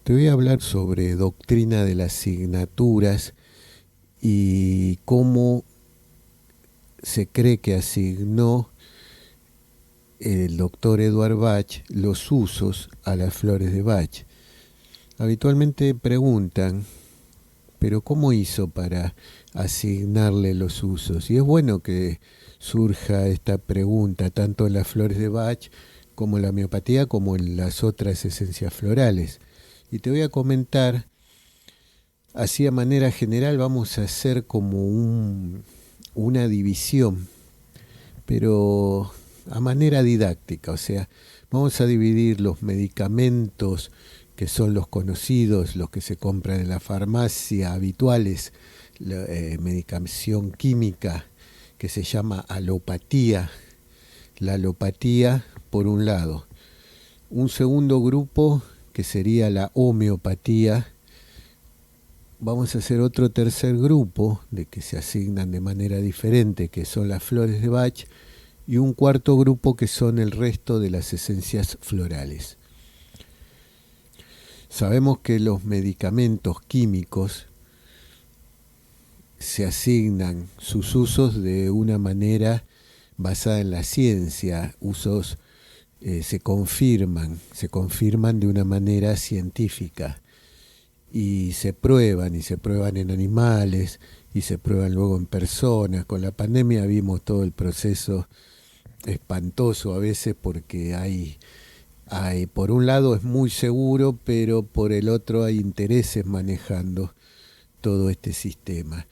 Te voy a hablar sobre doctrina de las asignaturas y cómo se cree que asignó el doctor Edward Bach los usos a las flores de Bach. Habitualmente preguntan, pero ¿cómo hizo para asignarle los usos? Y es bueno que surja esta pregunta tanto en las flores de Bach como en la homeopatía como en las otras esencias florales. Y te voy a comentar, así a manera general vamos a hacer como una división, pero a manera didáctica, o sea, vamos a dividir los medicamentos que son los conocidos, los que se compran en la farmacia habituales, la medicación química que se llama alopatía, la alopatía por un lado. Un segundo grupo que sería la homeopatía. Vamos a hacer otro tercer grupo de que se asignan de manera diferente, que son las flores de Bach, y un cuarto grupo que son el resto de las esencias florales. Sabemos que los medicamentos químicos se asignan sus usos de una manera basada en la ciencia, usos se confirman de una manera científica y se prueban en animales y se prueban luego en personas. Con la pandemia vimos todo el proceso espantoso a veces porque por un lado es muy seguro, pero por el otro hay intereses manejando todo este sistema.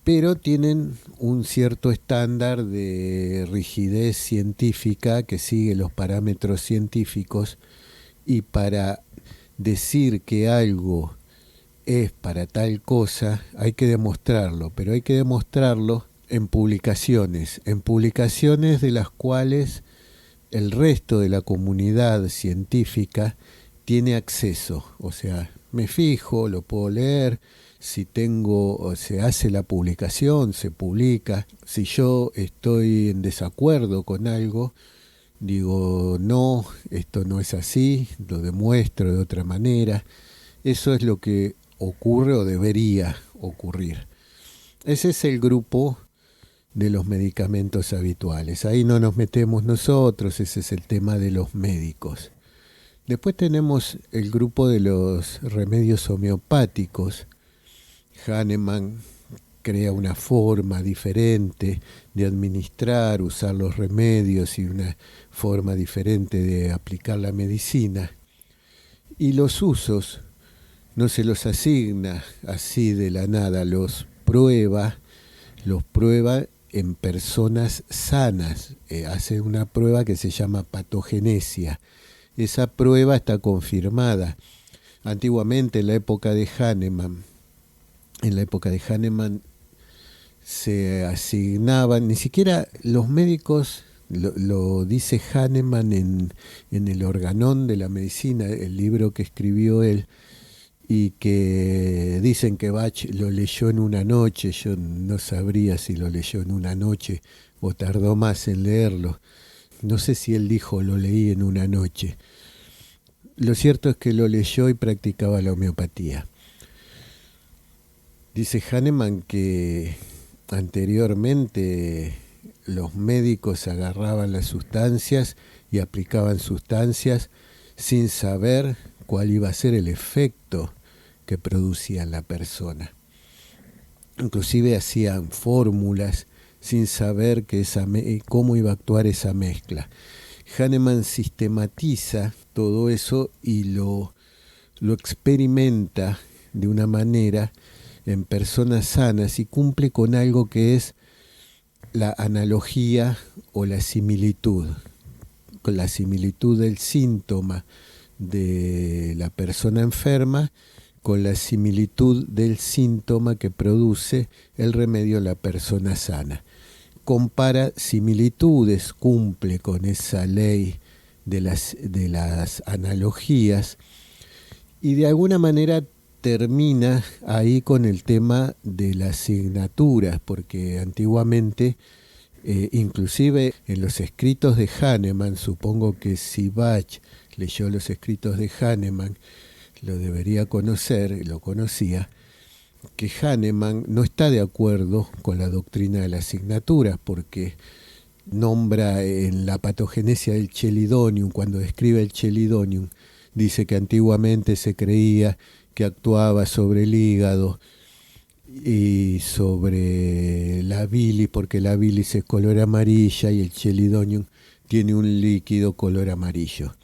Pero tienen un cierto estándar de rigidez científica que sigue los parámetros científicos, y para decir que algo es para tal cosa hay que demostrarlo, pero hay que demostrarlo en publicaciones de las cuales el resto de la comunidad científica tiene acceso. O sea, me fijo, lo puedo leer, si tengo, o se hace la publicación, se publica. Si yo estoy en desacuerdo con algo, digo, no, esto no es así, lo demuestro de otra manera. Eso es lo que ocurre o debería ocurrir. Ese es el grupo de los medicamentos habituales. Ahí no nos metemos nosotros, ese es el tema de los médicos. Después tenemos el grupo de los remedios homeopáticos. Hahnemann crea una forma diferente de administrar, usar los remedios y una forma diferente de aplicar la medicina. Y los usos no se los asigna así de la nada, los prueba en personas sanas. Hace una prueba que se llama patogenesia. Esa prueba está confirmada. Antiguamente, en la época de Hahnemann, se asignaban, ni siquiera los médicos, lo dice Hahnemann en el Organón de la Medicina, el libro que escribió él, y que dicen que Bach lo leyó en una noche. Yo no sabría si lo leyó en una noche o tardó más en leerlo. No sé si él dijo lo leí en una noche. Lo cierto es que lo leyó y practicaba la homeopatía. Dice Hahnemann que anteriormente los médicos agarraban las sustancias y aplicaban sustancias sin saber cuál iba a ser el efecto que producía en la persona. Inclusive hacían fórmulas sin saber cómo iba a actuar esa mezcla. Hahnemann sistematiza todo eso y lo experimenta de una manera en personas sanas y cumple con algo que es la analogía o la similitud, con la similitud del síntoma de la persona enferma con la similitud del síntoma que produce el remedio en la persona sana. Compara similitudes, cumple con esa ley de las analogías, y de alguna manera termina ahí con el tema de las asignaturas, porque antiguamente, inclusive en los escritos de Hahnemann, supongo que si Bach leyó los escritos de Hahnemann, lo debería conocer, lo conocía, que Hahnemann no está de acuerdo con la doctrina de la asignatura, porque nombra en la patogenesia del chelidonium, cuando describe el chelidonium, dice que antiguamente se creía que actuaba sobre el hígado y sobre la bilis, porque la bilis es color amarilla y el chelidonium tiene un líquido color amarillo.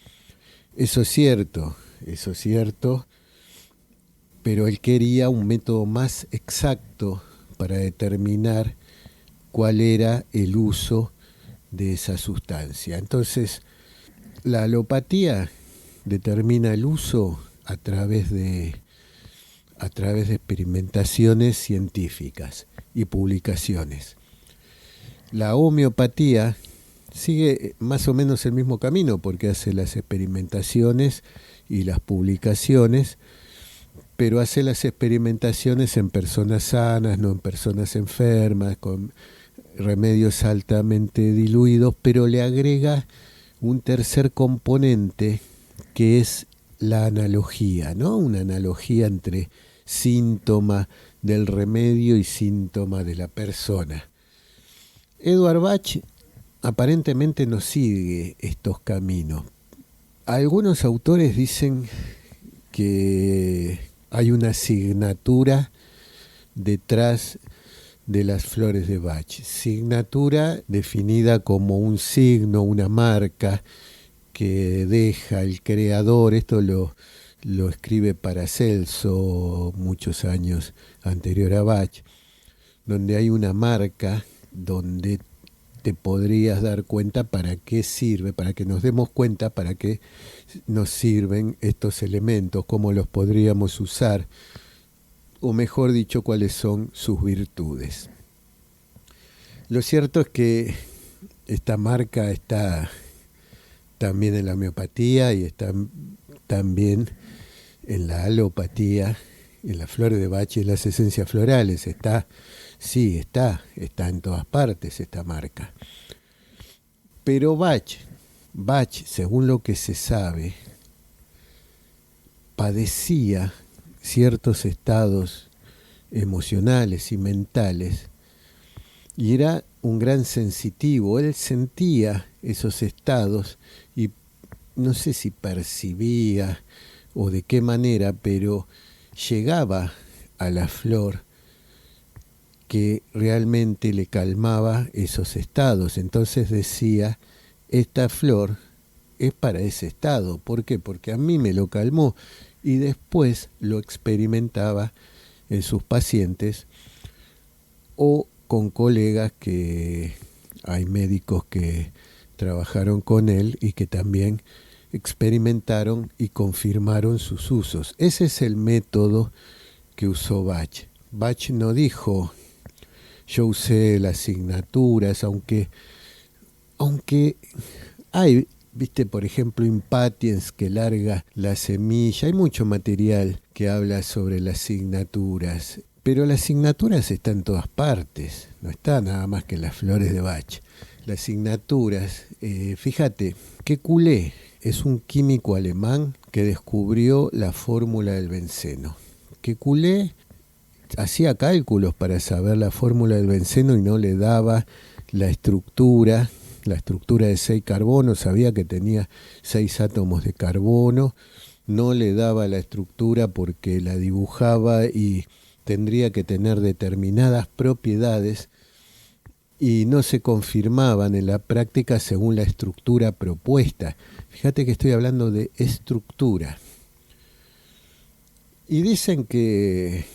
Eso es cierto, pero él quería un método más exacto para determinar cuál era el uso de esa sustancia. Entonces, la alopatía determina el uso a través de experimentaciones científicas y publicaciones. La homeopatía sigue más o menos el mismo camino porque hace las experimentaciones y las publicaciones, pero hace las experimentaciones en personas sanas, no en personas enfermas, con remedios altamente diluidos, pero le agrega un tercer componente que es la analogía, ¿no? Una analogía entre síntoma del remedio y síntoma de la persona. Eduard Bach aparentemente no sigue estos caminos. Algunos autores dicen que hay una asignatura detrás de las flores de Bach. Signatura definida como un signo, una marca que deja el creador. Esto lo escribe Paracelso muchos años anterior a Bach, donde hay una marca donde te podrías dar cuenta para qué sirve, para que nos demos cuenta para qué nos sirven estos elementos, cómo los podríamos usar, o mejor dicho, cuáles son sus virtudes. Lo cierto es que esta marca está también en la homeopatía y está también en la alopatía, en las flores de Bach y en las esencias florales. Está en todas partes esta marca. Pero Bach, según lo que se sabe, padecía ciertos estados emocionales y mentales y era un gran sensitivo. Él sentía esos estados y no sé si percibía o de qué manera, pero llegaba a la flor que realmente le calmaba esos estados. Entonces decía, esta flor es para ese estado. ¿Por qué? Porque a mí me lo calmó. Y después lo experimentaba en sus pacientes o con colegas, que hay médicos que trabajaron con él y que también experimentaron y confirmaron sus usos. Ese es el método que usó Bach. Bach no dijo, yo usé las asignaturas, aunque hay, viste, por ejemplo, Impatiens, que larga la semilla. Hay mucho material que habla sobre las asignaturas, pero las asignaturas están en todas partes, no está nada más que en las flores de Bach. Las asignaturas, fíjate, Kekulé es un químico alemán que descubrió la fórmula del benceno. Kekulé hacía cálculos para saber la fórmula del benceno y no le daba la estructura de 6 carbonos, sabía que tenía 6 átomos de carbono, no le daba la estructura porque la dibujaba y tendría que tener determinadas propiedades y no se confirmaban en la práctica según la estructura propuesta. Fíjate que estoy hablando de estructura. Y dicen que,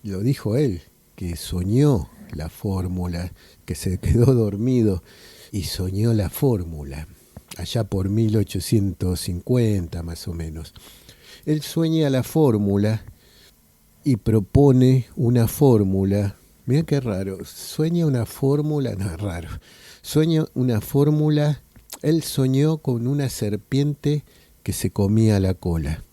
lo dijo él, que soñó la fórmula, que se quedó dormido y soñó la fórmula, allá por 1850 más o menos. Él sueña la fórmula y propone una fórmula. Mirá qué raro, sueña una fórmula, no es raro, sueña una fórmula. Él soñó con una serpiente que se comía la cola.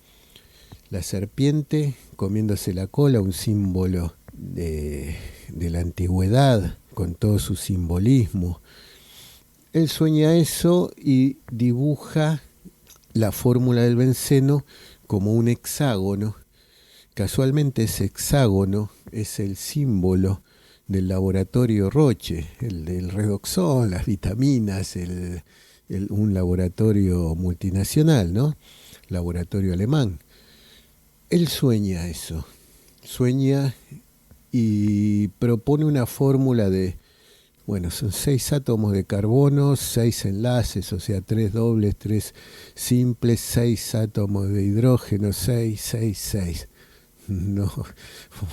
La serpiente comiéndose la cola, un símbolo de la antigüedad, con todo su simbolismo. Él sueña eso y dibuja la fórmula del benceno como un hexágono. Casualmente ese hexágono es el símbolo del laboratorio Roche, el del redoxón, las vitaminas, un laboratorio multinacional, ¿no? Laboratorio alemán. Él sueña eso, sueña y propone una fórmula de, bueno, son 6 átomos de carbono, 6 enlaces, o sea, 3 dobles, 3 simples, 6 átomos de hidrógeno, 6, 6, 6. No,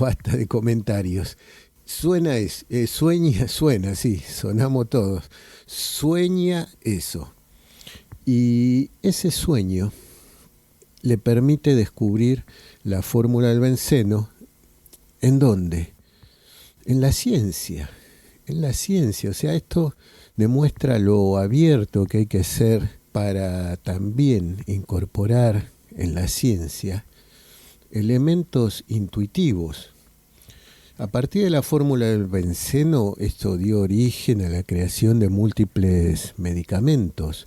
basta de comentarios. Sueña, sí, sonamos todos. Sueña eso. Y ese sueño le permite descubrir la fórmula del benceno. ¿En dónde? En la ciencia. En la ciencia. O sea, esto demuestra lo abierto que hay que ser para también incorporar en la ciencia elementos intuitivos. A partir de la fórmula del benceno, esto dio origen a la creación de múltiples medicamentos.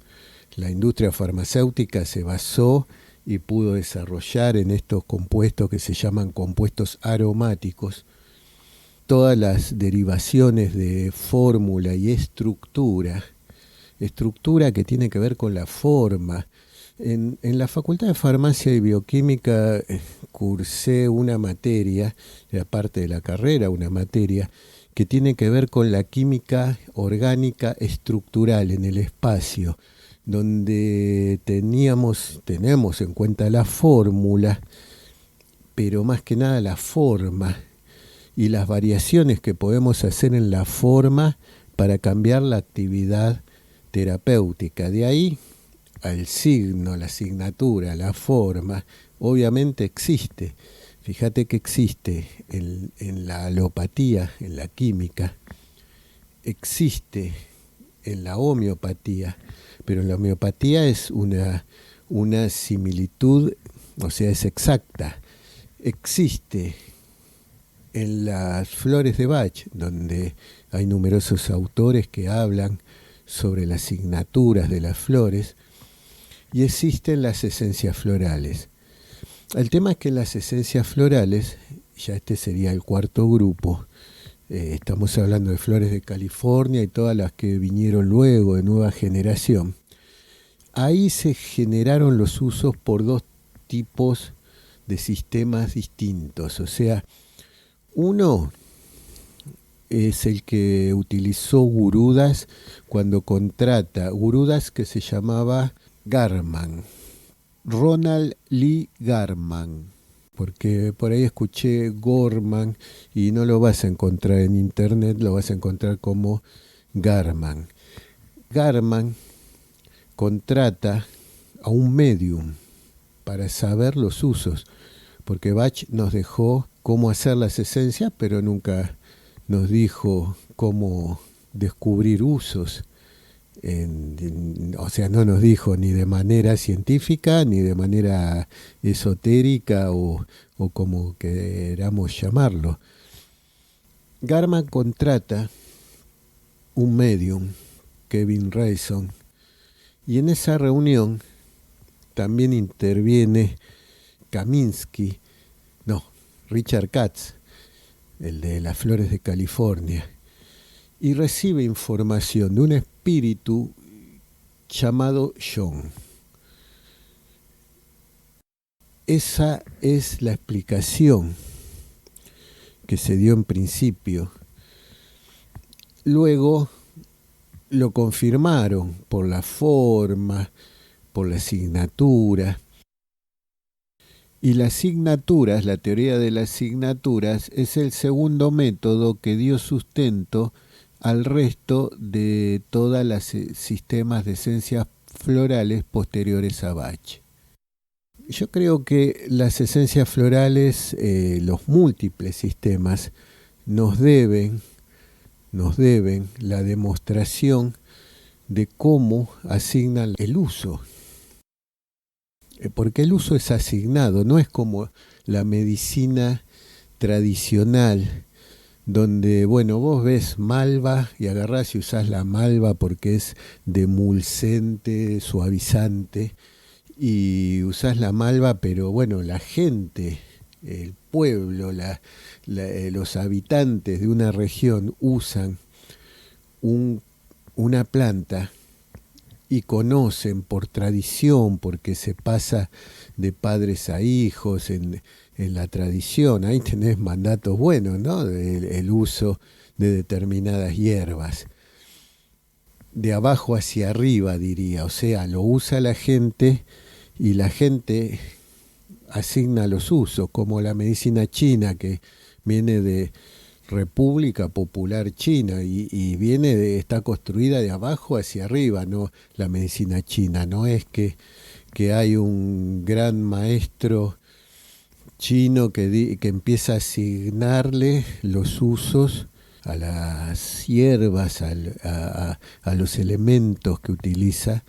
La industria farmacéutica se basó y pudo desarrollar en estos compuestos que se llaman compuestos aromáticos todas las derivaciones de fórmula y estructura que tiene que ver con la forma. En la Facultad de Farmacia y Bioquímica cursé una materia, aparte de la carrera, una materia que tiene que ver con la química orgánica estructural en el espacio, donde tenemos en cuenta la fórmula, pero más que nada la forma y las variaciones que podemos hacer en la forma para cambiar la actividad terapéutica. De ahí al signo, la asignatura, la forma, obviamente existe. Fíjate que existe en la alopatía, en la química, existe en la homeopatía, pero en la homeopatía es una similitud, o sea, es exacta. Existe en las flores de Bach, donde hay numerosos autores que hablan sobre las signaturas de las flores, y existen las esencias florales. El tema es que las esencias florales, ya este sería el cuarto grupo, estamos hablando de flores de California y todas las que vinieron luego de nueva generación. Ahí se generaron los usos por dos tipos de sistemas distintos. O sea, uno es el que utilizó Gurudas cuando contrata, Gurudas que se llamaba Garman, Ronald Lee Garman, porque por ahí escuché Gorman y no lo vas a encontrar en internet, lo vas a encontrar como Garman. Garman contrata a un medium para saber los usos, porque Bach nos dejó cómo hacer las esencias, pero nunca nos dijo cómo descubrir usos. O sea, no nos dijo ni de manera científica, ni de manera esotérica o como queramos llamarlo. Garman contrata un medium, Kevin Rayson, y en esa reunión también interviene Richard Katz, el de las flores de California, y recibe información de un espíritu llamado John. Esa es la explicación que se dio en principio. Luego lo confirmaron por la forma, por la asignatura. Y las asignaturas, la teoría de las asignaturas, es el segundo método que dio sustento al resto de todos los sistemas de esencias florales posteriores a Bach. Yo creo que las esencias florales, los múltiples sistemas, nos deben la demostración de cómo asignan el uso. Porque el uso es asignado, no es como la medicina tradicional, donde, bueno, vos ves malva y agarrás y usás la malva porque es demulcente, suavizante, y usás la malva, pero bueno, la gente, el pueblo, los habitantes de una región usan un- una planta y conocen por tradición, porque se pasa de padres a hijos en la tradición. Ahí tenés mandatos buenos, ¿no? El uso de determinadas hierbas. De abajo hacia arriba, diría. O sea, lo usa la gente y la gente asigna los usos, como la medicina china que viene de República Popular China y está construida de abajo hacia arriba, no la medicina china, no es que hay un gran maestro chino que empieza a asignarle los usos a las hierbas, a los elementos que utiliza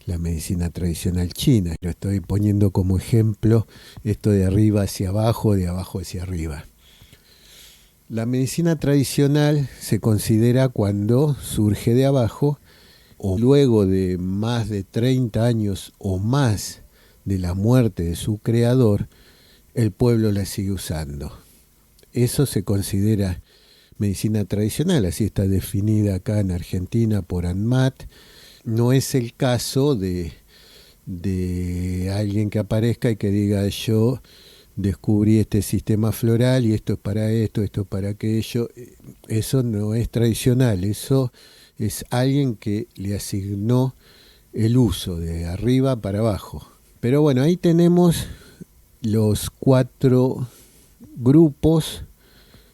la medicina tradicional china. Lo estoy poniendo como ejemplo esto de arriba hacia abajo, de abajo hacia arriba. La medicina tradicional se considera cuando surge de abajo o luego de más de 30 años o más de la muerte de su creador, el pueblo la sigue usando. Eso se considera medicina tradicional, así está definida acá en Argentina por ANMAT. No es el caso de alguien que aparezca y que diga yo descubrí este sistema floral y esto es para esto es para aquello. Eso no es tradicional, eso es alguien que le asignó el uso de arriba para abajo. Pero bueno, ahí tenemos los 4 grupos,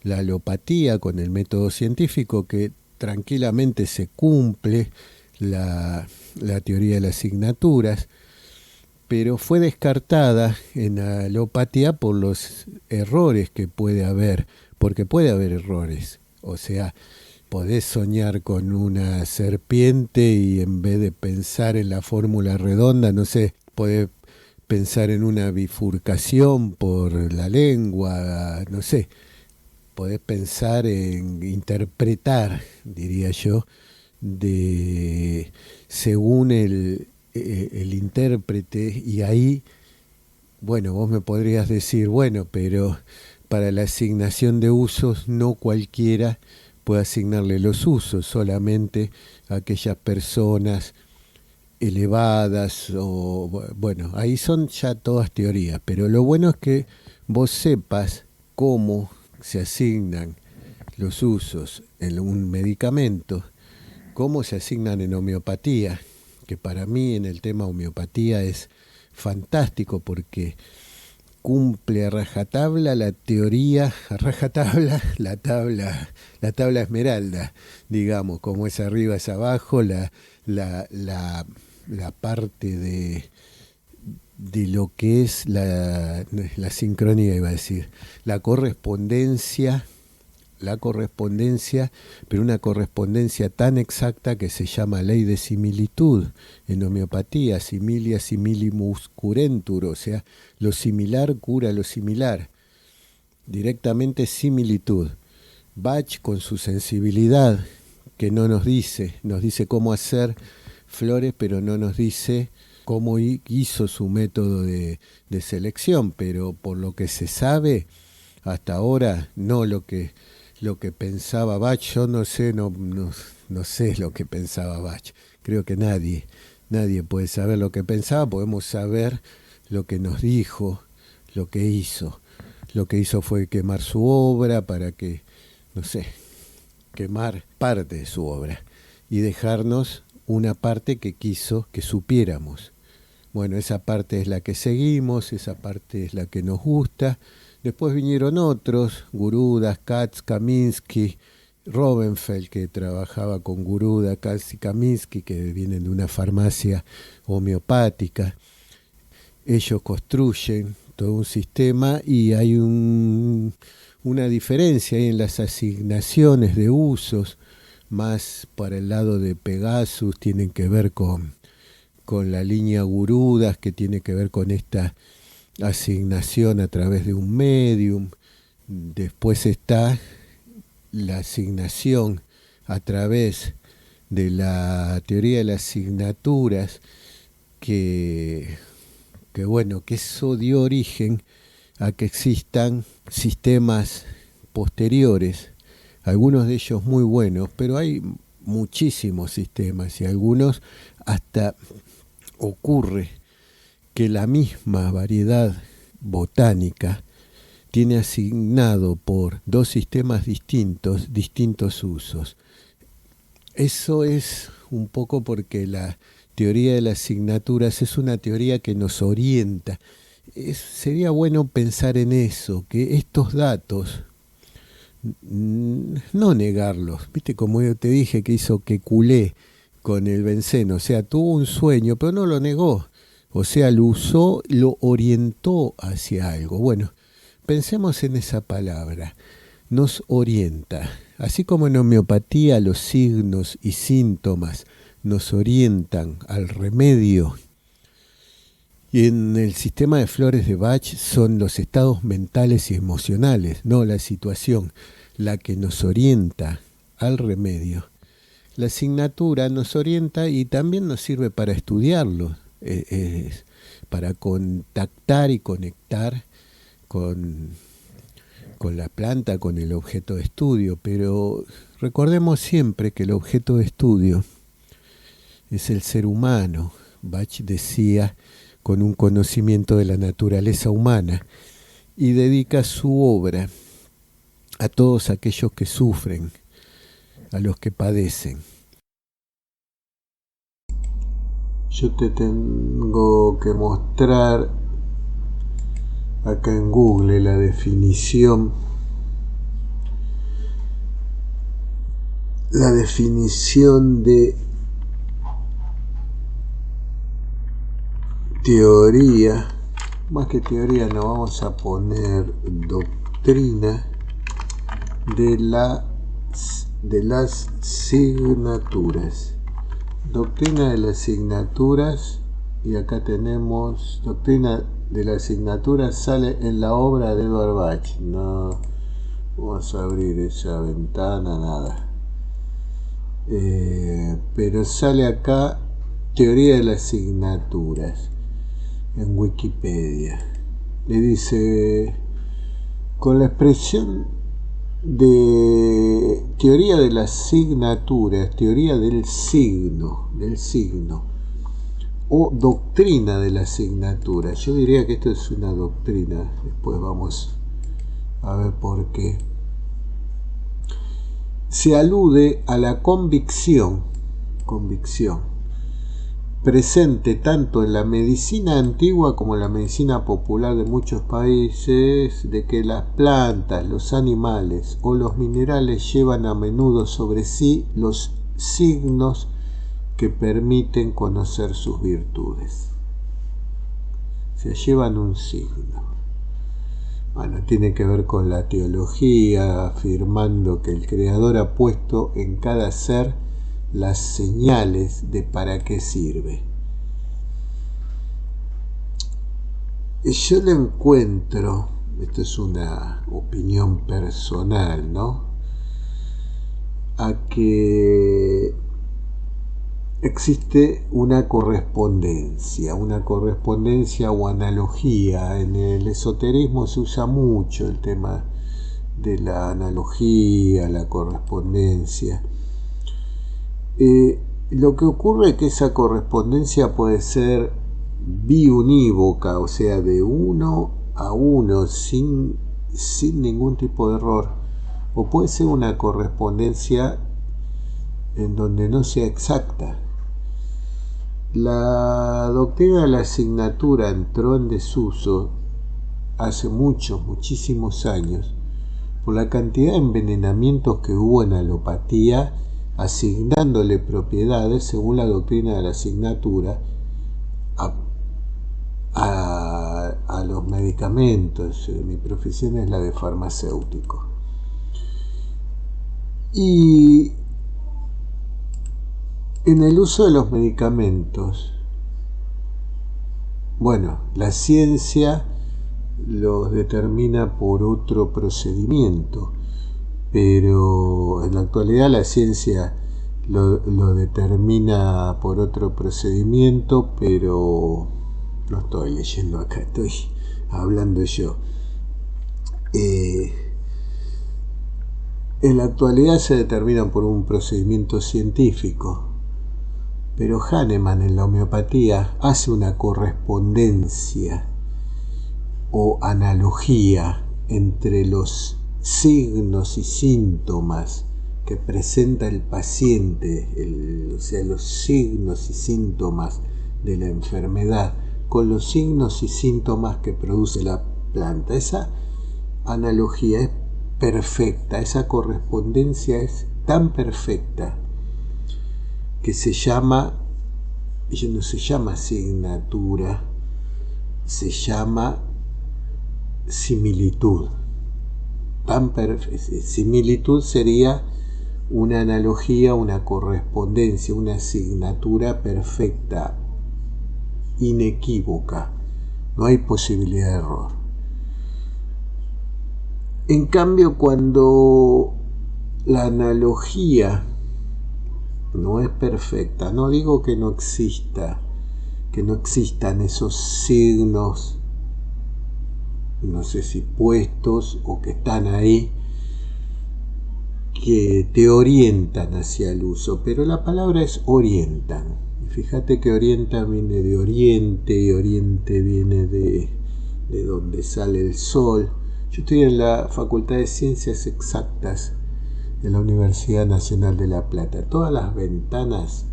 la alopatía con el método científico que tranquilamente se cumple la teoría de las asignaturas, pero fue descartada en la alopatía por los errores que puede haber, porque puede haber errores. O sea, podés soñar con una serpiente y en vez de pensar en la fórmula redonda, no sé, podés pensar en una bifurcación por la lengua, no sé, podés pensar en interpretar, diría yo, de según el intérprete, y ahí, bueno, vos me podrías decir, bueno, pero para la asignación de usos no cualquiera puede asignarle los usos, solamente a aquellas personas elevadas o bueno, ahí son ya todas teorías, pero lo bueno es que vos sepas cómo se asignan los usos en un medicamento, cómo se asignan en homeopatía, que para mí en el tema homeopatía es fantástico porque cumple a rajatabla la teoría, a rajatabla la tabla esmeralda, digamos, como es arriba es abajo, la, la, la parte de lo que es la sincronía, iba a decir, la correspondencia, pero una correspondencia tan exacta que se llama ley de similitud en homeopatía, similia similimus curentur, o sea, lo similar cura lo similar, directamente similitud. Bach con su sensibilidad, que no nos dice cómo hacer flores, pero no nos dice cómo hizo su método de selección, pero por lo que se sabe hasta ahora, no lo que pensaba Bach, yo no sé, no sé lo que pensaba Bach. Creo que nadie puede saber lo que pensaba, podemos saber lo que nos dijo, lo que hizo. Lo que hizo fue quemar su obra para que, no sé, quemar parte de su obra y dejarnos una parte que quiso que supiéramos. Bueno, esa parte es la que seguimos, esa parte es la que nos gusta. Después vinieron otros, Gurudas, Katz, Kaminsky, Robenfeld, que trabajaba con Guruda, Katz y Kaminsky, que vienen de una farmacia homeopática. Ellos construyen todo un sistema y hay una diferencia ahí en las asignaciones de usos, más para el lado de Pegasus, tienen que ver con la línea Gurudas, que tiene que ver con esta asignación a través de un medium. Después está la asignación a través de la teoría de las asignaturas, que bueno, que eso dio origen a que existan sistemas posteriores, algunos de ellos muy buenos, pero hay muchísimos sistemas y algunos hasta ocurre que la misma variedad botánica tiene asignado por dos sistemas distintos usos. Eso es un poco porque la teoría de las asignaturas es una teoría que nos orienta. Sería bueno pensar en eso, que estos datos, no negarlos, viste como yo te dije que hizo que culé con el benceno, o sea, tuvo un sueño, pero no lo negó, o sea, lo usó, lo orientó hacia algo. Bueno, pensemos en esa palabra, nos orienta, así como en homeopatía los signos y síntomas nos orientan al remedio, y en el sistema de flores de Bach son los estados mentales y emocionales, no la situación, la que nos orienta al remedio. La asignatura nos orienta y también nos sirve para estudiarlo, para contactar y conectar con la planta, con el objeto de estudio, pero recordemos siempre que el objeto de estudio es el ser humano. Bach decía, con un conocimiento de la naturaleza humana, y dedica su obra a todos aquellos que sufren, a los que padecen. Yo te tengo que mostrar acá en Google la definición de teoría, más que teoría, no, vamos a poner doctrina de las asignaturas. Doctrina de las asignaturas, y acá tenemos doctrina de las asignaturas, sale en la obra de Edward Bach. No vamos a abrir esa ventana, nada. Pero sale acá teoría de las asignaturas en Wikipedia. Le dice, con la expresión de teoría de las asignaturas, teoría del signo, o doctrina de la asignatura. Yo diría que esto es una doctrina, después vamos a ver por qué. Se alude a la convicción presente tanto en la medicina antigua como en la medicina popular de muchos países, de que las plantas, los animales o los minerales llevan a menudo sobre sí los signos que permiten conocer sus virtudes. Se llevan un signo. Bueno, tiene que ver con la teología, afirmando que el Creador ha puesto en cada ser las señales de para qué sirve. Yo le encuentro, esto es una opinión personal, ¿no?, a que existe una correspondencia o analogía. En el esoterismo se usa mucho el tema de la analogía, la correspondencia. Lo que ocurre es que esa correspondencia puede ser biunívoca, o sea, de uno a uno, sin ningún tipo de error, o puede ser una correspondencia en donde no sea exacta. La doctrina de la asignatura entró en desuso hace muchísimos años por la cantidad de envenenamientos que hubo en alopatía, asignándole propiedades según la doctrina de la asignatura a los medicamentos. Mi profesión es la de farmacéutico. Y en el uso de los medicamentos, bueno, la ciencia los determina por otro procedimiento, pero en la actualidad la ciencia lo determina por otro procedimiento, pero No estoy leyendo acá, estoy hablando yo. En la actualidad se determinan por un procedimiento científico, pero Hahnemann en la homeopatía hace una correspondencia o analogía entre los signos y síntomas que presenta el paciente, o sea, los signos y síntomas de la enfermedad, con los signos y síntomas que produce la planta. Esa analogía es perfecta, esa correspondencia es tan perfecta que ella no se llama asignatura, se llama similitud. Similitud sería una analogía, una correspondencia, una asignatura perfecta, inequívoca, no hay posibilidad de error. En cambio, cuando la analogía no es perfecta, no digo que no existan esos signos, no sé si puestos o que están ahí, que te orientan hacia el uso, pero la palabra es orientan. Y fíjate que orientan viene de oriente, y oriente viene de donde sale el sol. Yo estoy en la Facultad de Ciencias Exactas de la Universidad Nacional de La Plata. Todas las ventanas,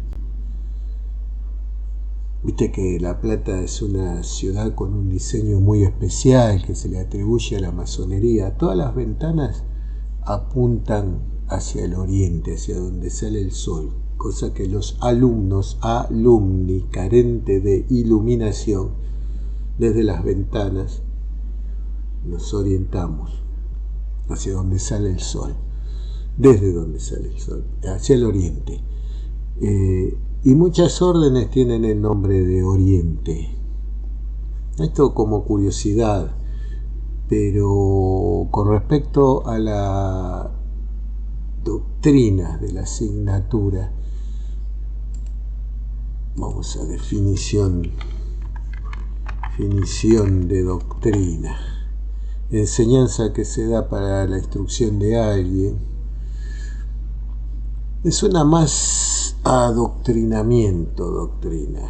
viste que La Plata es una ciudad con un diseño muy especial que se le atribuye a la masonería. Todas las ventanas apuntan hacia el oriente, hacia donde sale el sol, cosa que los alumni carentes de iluminación, desde las ventanas nos orientamos hacia donde sale el sol, desde donde sale el sol, hacia el oriente. Y muchas órdenes tienen el nombre de oriente. Esto como curiosidad, pero con respecto a la doctrina de la asignatura, vamos a definición de doctrina: enseñanza que se da para la instrucción de alguien. Me suena más a adoctrinamiento, doctrina,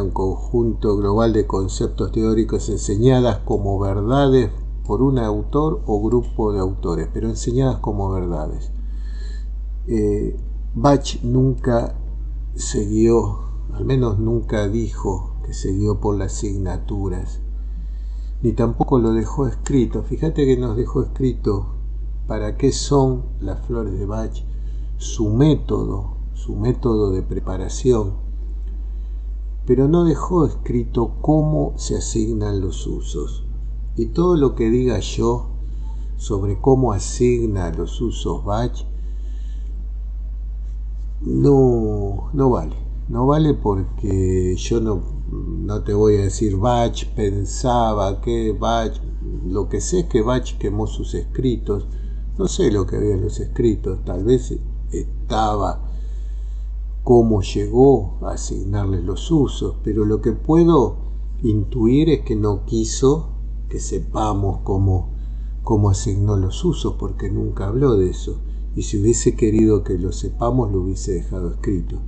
un conjunto global de conceptos teóricos enseñadas como verdades por un autor o grupo de autores, pero enseñadas como verdades. Bach nunca se guió, al menos nunca dijo que se guió por las asignaturas, ni tampoco lo dejó escrito. Fíjate que nos dejó escrito para qué son las flores de Bach, su método de preparación, pero no dejó escrito cómo se asignan los usos. Y todo lo que diga yo sobre cómo asigna los usos Bach no vale, porque yo no te voy a decir Bach pensaba que Bach, lo que sé es que Bach quemó sus escritos. No sé lo que había en los escritos, tal vez estaba cómo llegó a asignarles los usos, pero lo que puedo intuir es que no quiso que sepamos cómo asignó los usos, porque nunca habló de eso, y si hubiese querido que lo sepamos lo hubiese dejado escrito.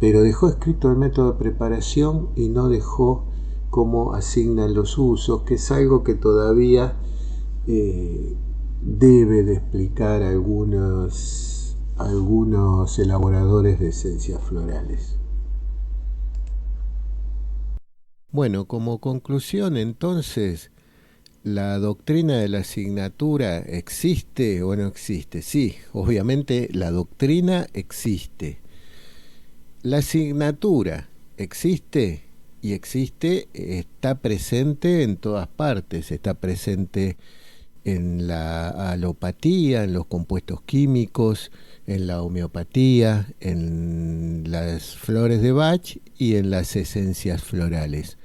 Pero dejó escrito el método de preparación y no dejó cómo asignan los usos, que es algo que todavía debe de explicar algunos elaboradores de esencias florales. Bueno, como conclusión entonces, ¿la doctrina de la asignatura existe o no existe? Sí, obviamente la doctrina existe. La asignatura existe y está presente en todas partes, está presente en la alopatía, en los compuestos químicos, en la homeopatía, en las flores de Bach y en las esencias florales.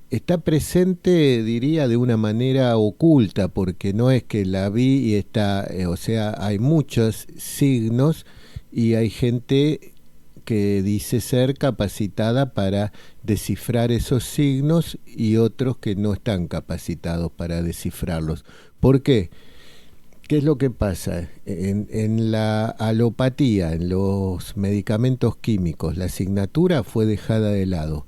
Está presente, diría, de una manera oculta, porque no es que la vi y está, o sea, hay muchos signos y hay gente que dice ser capacitada para descifrar esos signos y otros que no están capacitados para descifrarlos. ¿Por qué? ¿Qué es lo que pasa? En la alopatía, en los medicamentos químicos, la asignatura fue dejada de lado.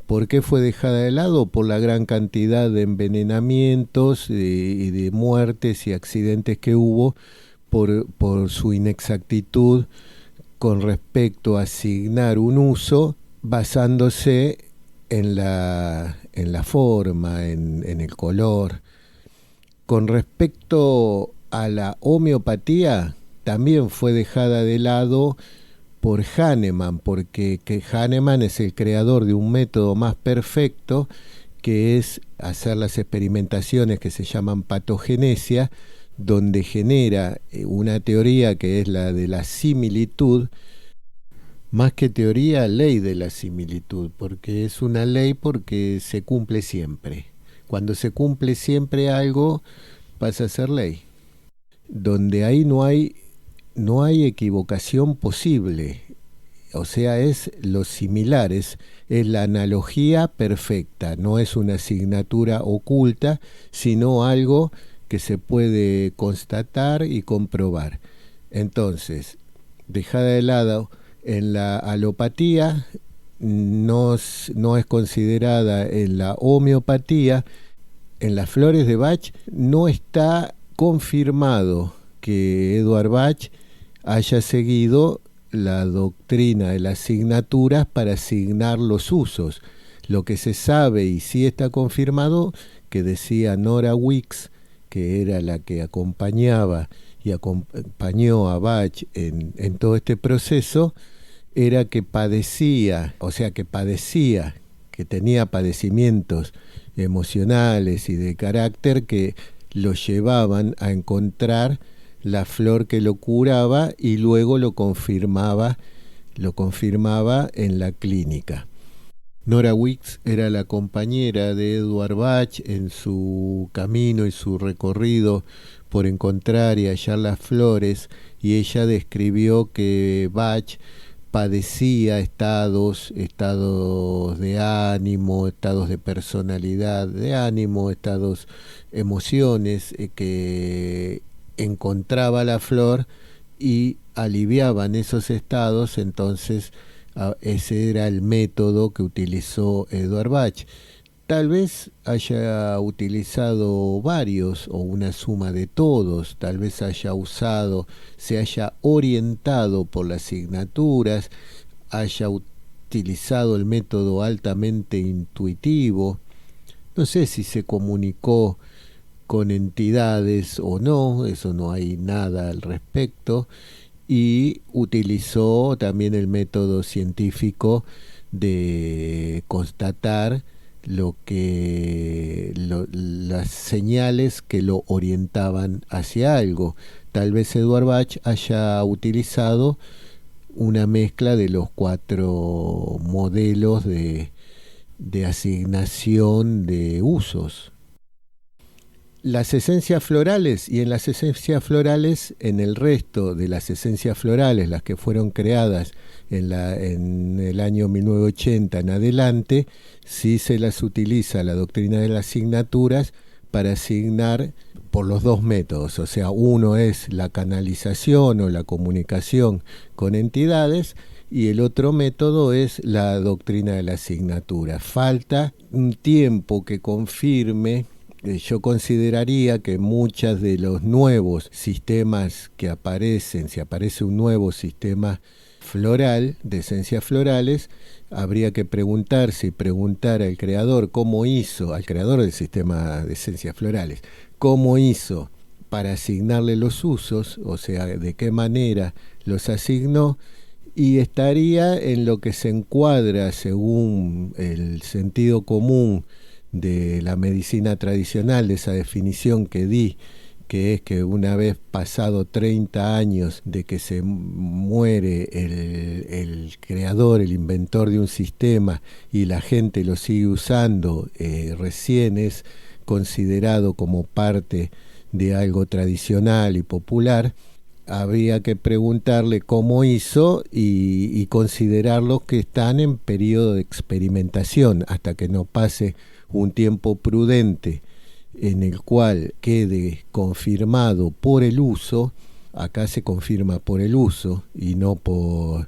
¿Por qué fue dejada de lado? Por la gran cantidad de envenenamientos y de muertes y accidentes que hubo por su inexactitud con respecto a asignar un uso basándose en la forma, en el color. Con respecto a la homeopatía, también fue dejada de lado por Hahnemann, porque Hahnemann es el creador de un método más perfecto, que es hacer las experimentaciones que se llaman patogenesia, donde genera una teoría que es la de la similitud, más que teoría, ley de la similitud, porque es una ley porque se cumple siempre. Cuando se cumple siempre algo, pasa a ser ley. Donde ahí no hay equivocación posible. O sea, es los similares, es la analogía perfecta, no es una asignatura oculta, sino algo que se puede constatar y comprobar. Entonces, dejada de lado en la alopatía, no es considerada en la homeopatía. En las flores de Bach no está confirmado que Eduard Bach haya seguido la doctrina de las asignaturas para asignar los usos. Lo que se sabe y sí está confirmado, que decía Nora Wicks, que era la que acompañaba y acompañó a Bach en todo este proceso, era que padecía, que tenía padecimientos emocionales y de carácter que lo llevaban a encontrar la flor que lo curaba y luego lo confirmaba en la clínica. Nora Wicks era la compañera de Eduard Bach en su camino y su recorrido por encontrar y hallar las flores, y ella describió que Bach padecía estados de ánimo, estados de personalidad, de ánimo, emociones que encontraba la flor y aliviaban esos estados. Entonces ese era el método que utilizó Eduard Bach. Tal vez haya utilizado varios o una suma de todos, tal vez se haya orientado por las asignaturas, haya utilizado el método altamente intuitivo. No sé si se comunicó con entidades o no, eso no hay nada al respecto, y utilizó también el método científico de constatar las señales que lo orientaban hacia algo. Tal vez Eduard Bach haya utilizado una mezcla de los 4 modelos de asignación de usos. Las esencias florales, y en las esencias florales, en el resto de las esencias florales, las que fueron creadas en el año 1980 en adelante, sí se las utiliza la doctrina de las asignaturas para asignar por los 2 métodos. O sea, uno es la canalización o la comunicación con entidades, y el otro método es la doctrina de la asignatura. Falta un tiempo que confirme. Yo consideraría que muchos de los nuevos sistemas que aparecen, si aparece un nuevo sistema floral, de esencias florales, habría que preguntarse y preguntar al creador al creador del sistema de esencias florales, cómo hizo para asignarle los usos, o sea, de qué manera los asignó, y estaría en lo que se encuadra según el sentido común de la medicina tradicional, de esa definición que di, que es que una vez pasado 30 años de que se muere el creador, el inventor de un sistema, y la gente lo sigue usando, recién es considerado como parte de algo tradicional y popular. habría que preguntarle cómo hizo y considerarlos que están en periodo de experimentación hasta que no pase un tiempo prudente en el cual quede confirmado por el uso. Acá se confirma por el uso y no por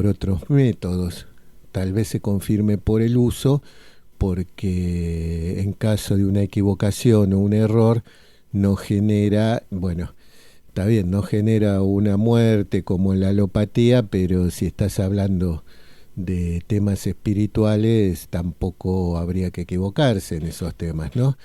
otros métodos. Tal vez se confirme por el uso porque en caso de una equivocación o un error no genera, bueno, está bien, no genera una muerte como en la alopatía, pero si estás hablando de temas espirituales, tampoco habría que equivocarse en esos temas, ¿no?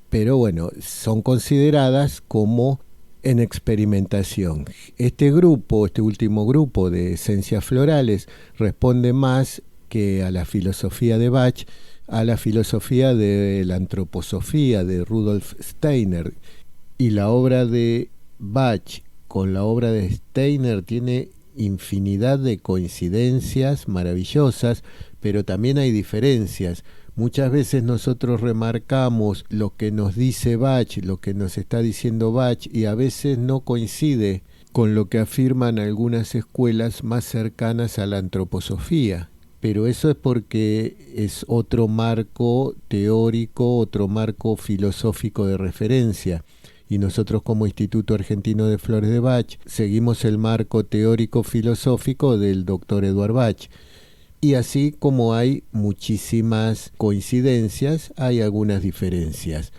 Pero bueno, son consideradas como en experimentación. Este grupo, este último grupo de esencias florales, responde más que a la filosofía de Bach, a la filosofía de la antroposofía de Rudolf Steiner. Y la obra de Bach con la obra de Steiner tiene infinidad de coincidencias maravillosas, pero también hay diferencias. Muchas veces nosotros remarcamos lo que nos dice Bach, lo que nos está diciendo Bach, y a veces no coincide con lo que afirman algunas escuelas más cercanas a la antroposofía. Pero eso es porque es otro marco teórico, otro marco filosófico de referencia. Y nosotros como Instituto Argentino de Flores de Bach seguimos el marco teórico filosófico del doctor Eduard Bach. Y así como hay muchísimas coincidencias, hay algunas diferencias.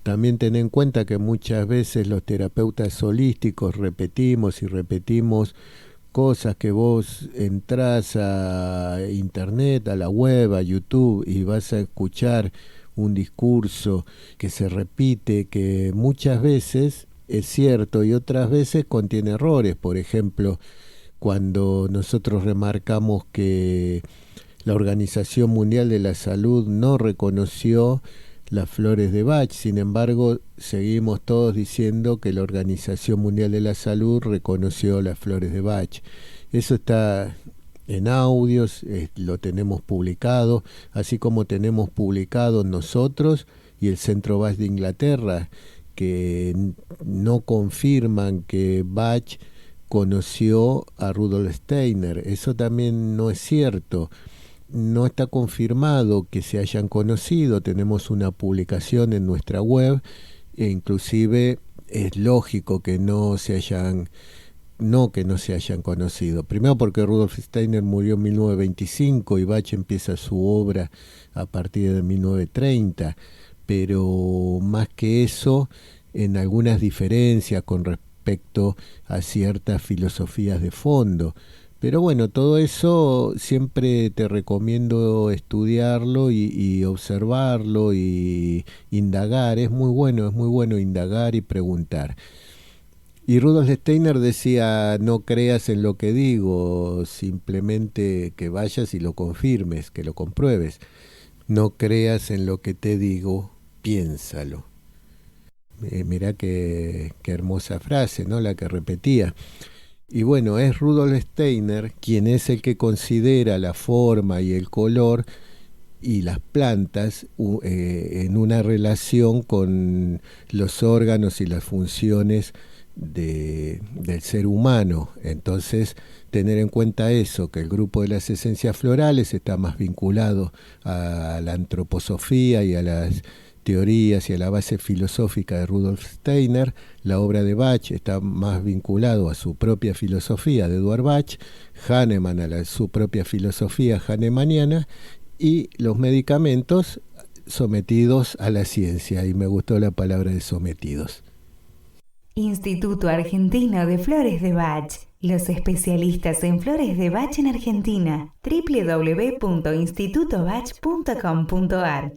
También ten en cuenta que muchas veces los terapeutas holísticos repetimos y repetimos cosas que vos entrás a internet, a la web, a YouTube y vas a escuchar un discurso que se repite, que muchas veces es cierto y otras veces contiene errores. Por ejemplo, cuando nosotros remarcamos que la Organización Mundial de la Salud no reconoció las flores de Bach, sin embargo, seguimos todos diciendo que la Organización Mundial de la Salud reconoció las flores de Bach. Eso está en audios, lo tenemos publicado, así como tenemos publicado nosotros y el Centro Bach de Inglaterra, que no confirman que Bach conoció a Rudolf Steiner. Eso también no es cierto. No está confirmado que se hayan conocido. Tenemos una publicación en nuestra web e inclusive es lógico que no se hayan conocido. Primero porque Rudolf Steiner murió en 1925 y Bach empieza su obra a partir de 1930, pero más que eso, en algunas diferencias con respecto a ciertas filosofías de fondo. Pero bueno, todo eso siempre te recomiendo estudiarlo y observarlo y indagar. Es muy bueno indagar y preguntar. Y Rudolf Steiner decía, no creas en lo que digo, simplemente que vayas y lo confirmes, que lo compruebes. No creas en lo que te digo, piénsalo. Mirá qué hermosa frase, ¿no? La que repetía. Y bueno, es Rudolf Steiner quien es el que considera la forma y el color y las plantas en una relación con los órganos y las funciones del ser humano. Entonces, tener en cuenta eso, que el grupo de las esencias florales está más vinculado a la antroposofía y a las teorías y a la base filosófica de Rudolf Steiner. La obra de Bach está más vinculado a su propia filosofía de Eduard Bach, Hahnemann a su propia filosofía hahnemanniana, y los medicamentos sometidos a la ciencia, y me gustó la palabra de sometidos. Instituto Argentino de Flores de Bach. Los especialistas en flores de Bach en Argentina. www.institutobach.com.ar